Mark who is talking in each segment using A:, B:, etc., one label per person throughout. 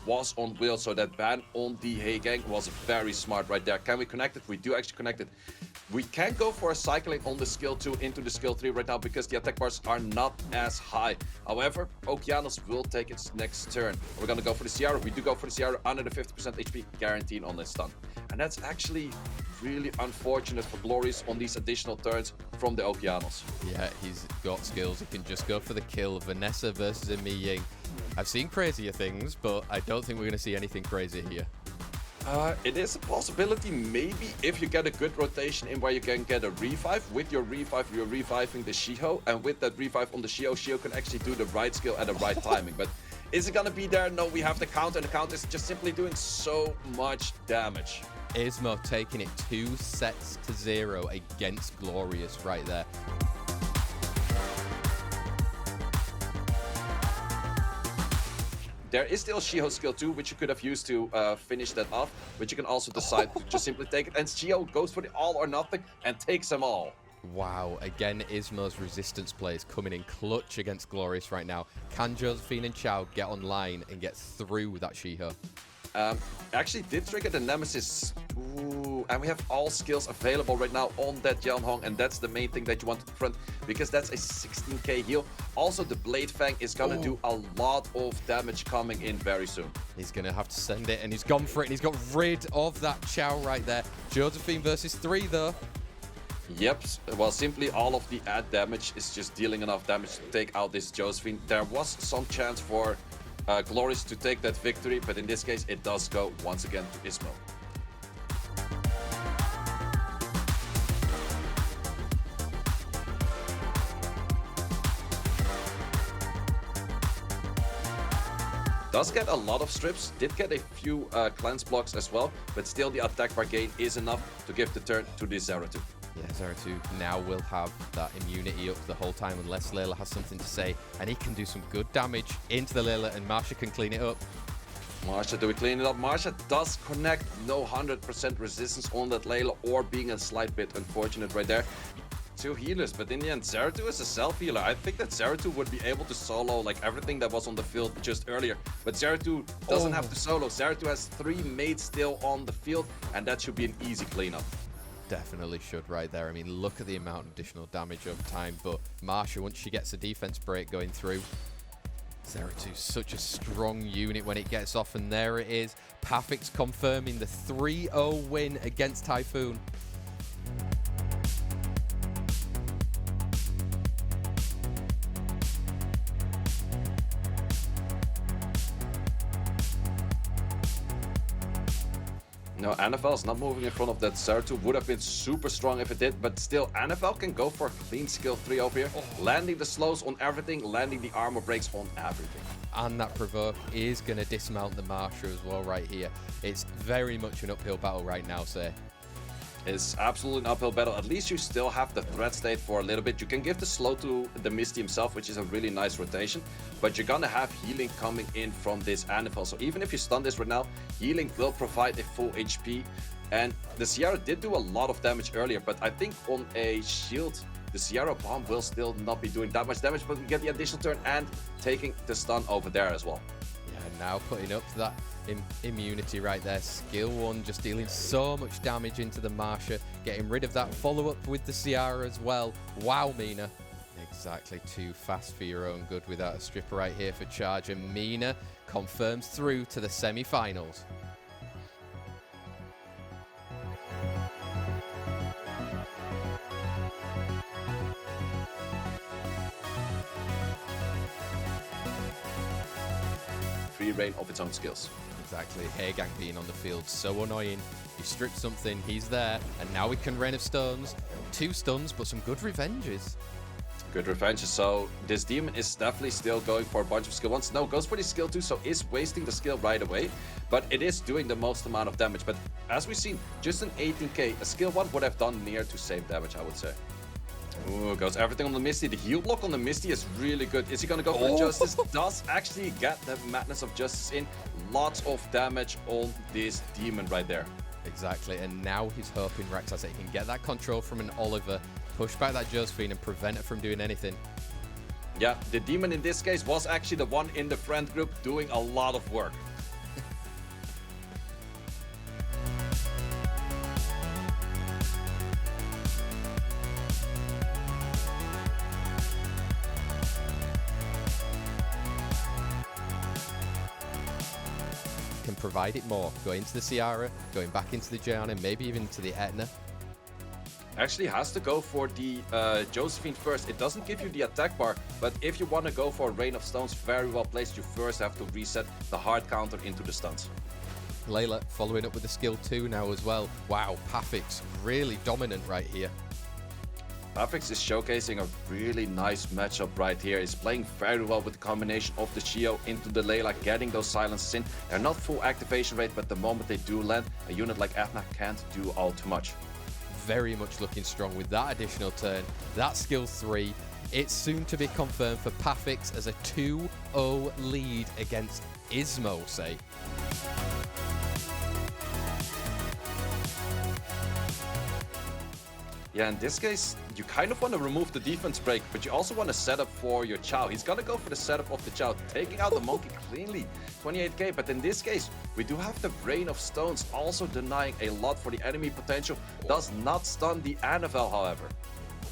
A: was on Will, so that ban on the Hey Gang was very smart right there. Can we connect it? We do actually connect it. We can go for a cycling on the skill 2 into the skill 3 right now because the attack bars are not as high. However, Okeanos will take its next turn. We're gonna go for the Ciara. We do go for the Ciara under the 50% HP guaranteed on this stun. And that's actually really unfortunate for Glorious on these additional turns from the Okeanos.
B: Yeah, he's got skills. He can just go for the kill. Vanessa versus Emi Ying. I've seen crazier things, but I don't think we're going to see anything crazy here.
A: It is a possibility, maybe, if you get a good rotation in where you can get a revive. With your revive, you're reviving the Shiho, and with that revive on the Shiho, Shiho can actually do the right skill at the right timing. But is it gonna be there? No, we have the counter, and the counter is just simply doing so much damage.
B: Ismoo taking it 2-0 against Glorious right there.
A: There is still Shiho skill 2, which you could have used to finish that off, but you can also decide to just simply take it. And Shiho goes for the all or nothing and takes them all.
B: Wow, again, Ismoo's resistance play is coming in clutch against Glorious right now. Can Josephine and Chow get online and get through that Shiho?
A: Actually did trigger the Nemesis. Ooh, and we have all skills available right now on that Yeonhong, and that's the main thing that you want to front, because that's a 16k heal. Also, the Blade Fang is gonna do a lot of damage coming in very soon.
B: He's gonna have to send it, and he's gone for it, and he's got rid of that Chow right there. Josephine versus 3 though.
A: Yep, well, simply all of the add damage is just dealing enough damage to take out this Josephine. There was some chance for Glorious to take that victory, but in this case, it does go once again to Ismoo. Does get a lot of strips, did get a few cleanse blocks as well, but still the attack bar gain is enough to give the turn to this Zeratul.
B: Yeah, Zeratul now will have that immunity up the whole time unless Layla has something to say, and he can do some good damage into the Layla, and Marsha can clean it up.
A: Marsha, do we clean it up? Marsha does connect, no 100% resistance on that Layla, or being a slight bit unfortunate right there. 2 healers, but in the end, Zeratul is a self-healer. I think that Zeratul would be able to solo like everything that was on the field just earlier, but Zeratul doesn't have to solo. Zeratul has 3 mates still on the field, and that should be an easy cleanup.
B: Definitely should right there. I mean, look at the amount of additional damage over time, but Marsha, once she gets a defense break going through, Zeratul's such a strong unit when it gets off, and there it is. Pafix confirming the 3-0 win against Tayfun.
A: No, NFL is not moving in front of that. Zeratul would have been super strong if it did, but still, NFL can go for a clean skill 3 over here. Landing the slows on everything, landing the armor breaks on everything.
B: And that provoke is going to dismount the Marsha as well right here. It's very much an uphill battle right now, say.
A: It's absolutely an uphill battle. At least you still have the threat state for a little bit. You can give the slow to the Misty himself, which is a really nice rotation, but you're gonna have healing coming in from this NFL. So even if you stun this right now, healing will provide a full HP. And the Ciara did do a lot of damage earlier, but I think on a shield, the Ciara bomb will still not be doing that much damage, but we get the additional turn and taking the stun over there as well.
B: Yeah, now putting up to that immunity right there. Skill 1 just dealing so much damage into the Marsha, getting rid of that follow-up with the Ciara as well. Wow, Mina. Exactly, too fast for your own good without a stripper right here for charge, and Mina confirms through to the semi-finals.
A: Free reign of its own skills.
B: Exactly, Hey Gang being on the field, so annoying. He stripped something, he's there, and now we can Rain of Stones. 2 stuns, but some good revenges.
A: Good revenges, so this demon is definitely still going for a bunch of skill 1s. No, goes for the skill 2, so is wasting the skill right away, but it is doing the most amount of damage. But as we've seen, just an 18k, a skill 1 would have done near to same damage, I would say. Ooh, goes everything on the Misty. The heal block on the Misty is really good. Is he gonna go for Justice? Does actually get the Madness of Justice in. Lots of damage on this demon right there.
B: Exactly, and now he's hoping Raxxaz that he can get that control from an Oliver, push back that Josephine and prevent it from doing anything.
A: Yeah, the demon in this case was actually the one in the friend group doing a lot of work.
B: can provide it more. Going into the Ciara, going back into the Gianna, maybe even to the Etna.
A: Actually has to go for the Josephine first. It doesn't give you the attack bar, but if you want to go for a Rain of Stones, very well placed, you first have to reset the hard counter into the stuns.
B: Layla following up with the skill 2 now as well. Wow, Pafix really dominant right here.
A: Pafix is showcasing a really nice matchup right here. He's playing very well with the combination of the Shio into the Layla, getting those silences in. They're not full activation rate, but the moment they do land, a unit like Athena can't do all too much.
B: Very much looking strong with that additional turn. That skill 3, it's soon to be confirmed for Pafix as a 2-0 lead against Ismoo, say.
A: Yeah, in this case, you kind of want to remove the defense break, but you also want to set up for your Chow. He's going to go for the setup of the Chow, taking out the Monkey cleanly. 28k, but in this case, we do have the Rain of Stones, also denying a lot for the enemy potential. Does not stun the Annabelle, however.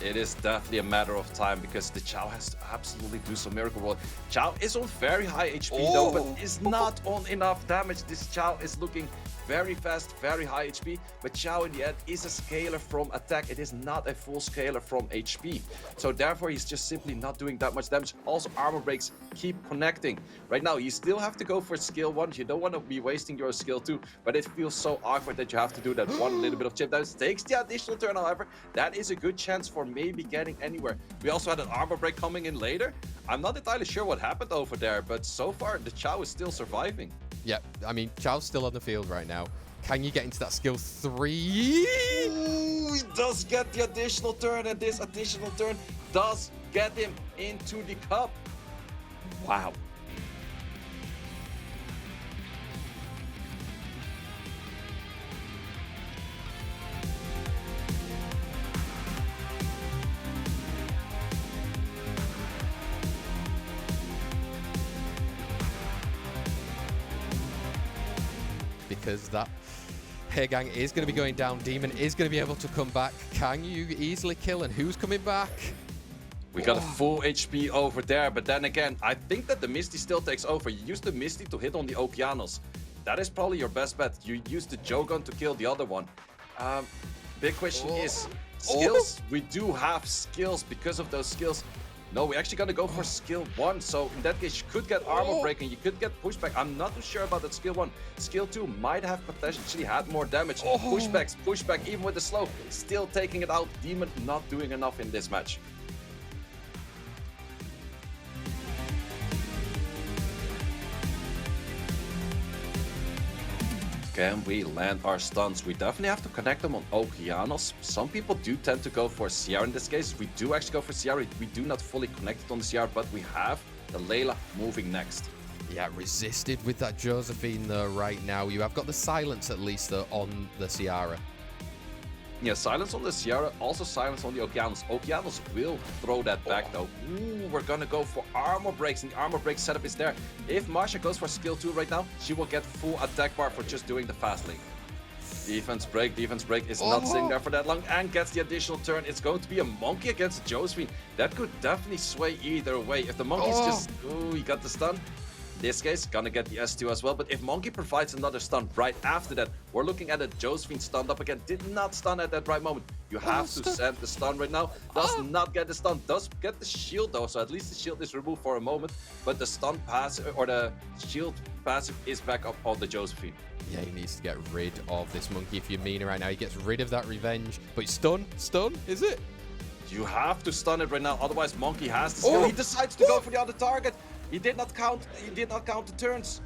A: It is definitely a matter of time because the Chow has to absolutely do some miracle roll. Chow is on very high HP though, but is not on enough damage. This Chow is looking very fast, very high HP, but Chow in the end is a scaler from attack. It is not a full scaler from HP. So therefore, he's just simply not doing that much damage. Also, armor breaks keep connecting. Right now, you still have to go for skill 1. You don't want to be wasting your skill 2, but it feels so awkward that you have to do that one little bit of chip damage. Takes the additional turn, however. That is a good chance for maybe getting anywhere. We also had an armor break coming in later. I'm not entirely sure what happened over there, but so far, the Chow is still surviving.
B: Yeah, I mean, Chow's still on the field right now. Can you get into that skill 3?
A: Ooh, he does get the additional turn, and this additional turn does get him into the cup. Wow.
B: Because that Hairgang is going to be going down. Demon is going to be able to come back. Can you easily kill? And who's coming back?
A: We got a full HP over there, but then again, I think that the Misty still takes over. You use the Misty to hit on the Okeanos. That is probably your best bet. You use the Jogun to kill the other one. Big question is, skills? We do have skills because of those skills. No, we're actually gonna go for skill 1. So in that case, you could get armor break and you could get pushback. I'm not too sure about that skill 1. Skill 2 might have potentially had more damage. Pushback, even with the slow, still taking it out. Demon not doing enough in this match. Can we land our stuns? We definitely have to connect them on Okeanos. Some people do tend to go for Ciara in this case. We do actually go for Ciara. We do not fully connect it on the Ciara, but we have the Layla moving next.
B: Yeah, resisted with that Josephine though right now. You have got the silence at least though on the Ciara.
A: Yeah, silence on the Ciara, also silence on the Okeanos. Okeanos will throw that back though. Ooh, we're gonna go for armor breaks, and the armor break setup is there. If Marsha goes for skill 2 right now, she will get full attack bar for just doing the fast link. Defense break is not sitting there for that long and gets the additional turn. It's going to be a Monkey against Josephine. That could definitely sway either way. If the Monkey's just, ooh, he got the stun. This case, gonna get the S2 as well, but if Monkey provides another stun right after that, we're looking at a Josephine stunned up again. Did not stun at that right moment. You have to send the stun right now. Does not get the stun. Does get the shield though, so at least the shield is removed for a moment, but the stun passive, or the shield passive, is back up on the Josephine.
B: Yeah, he needs to get rid of this Monkey if you're Mina right now. He gets rid of that revenge, but stun, is it?
A: You have to stun it right now, otherwise Monkey has the skill. He decides to go for the other target. He did not count the turns.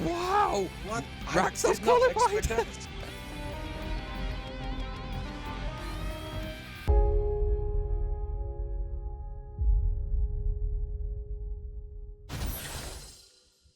B: Wow!
A: What?
B: Raxxaz qualified.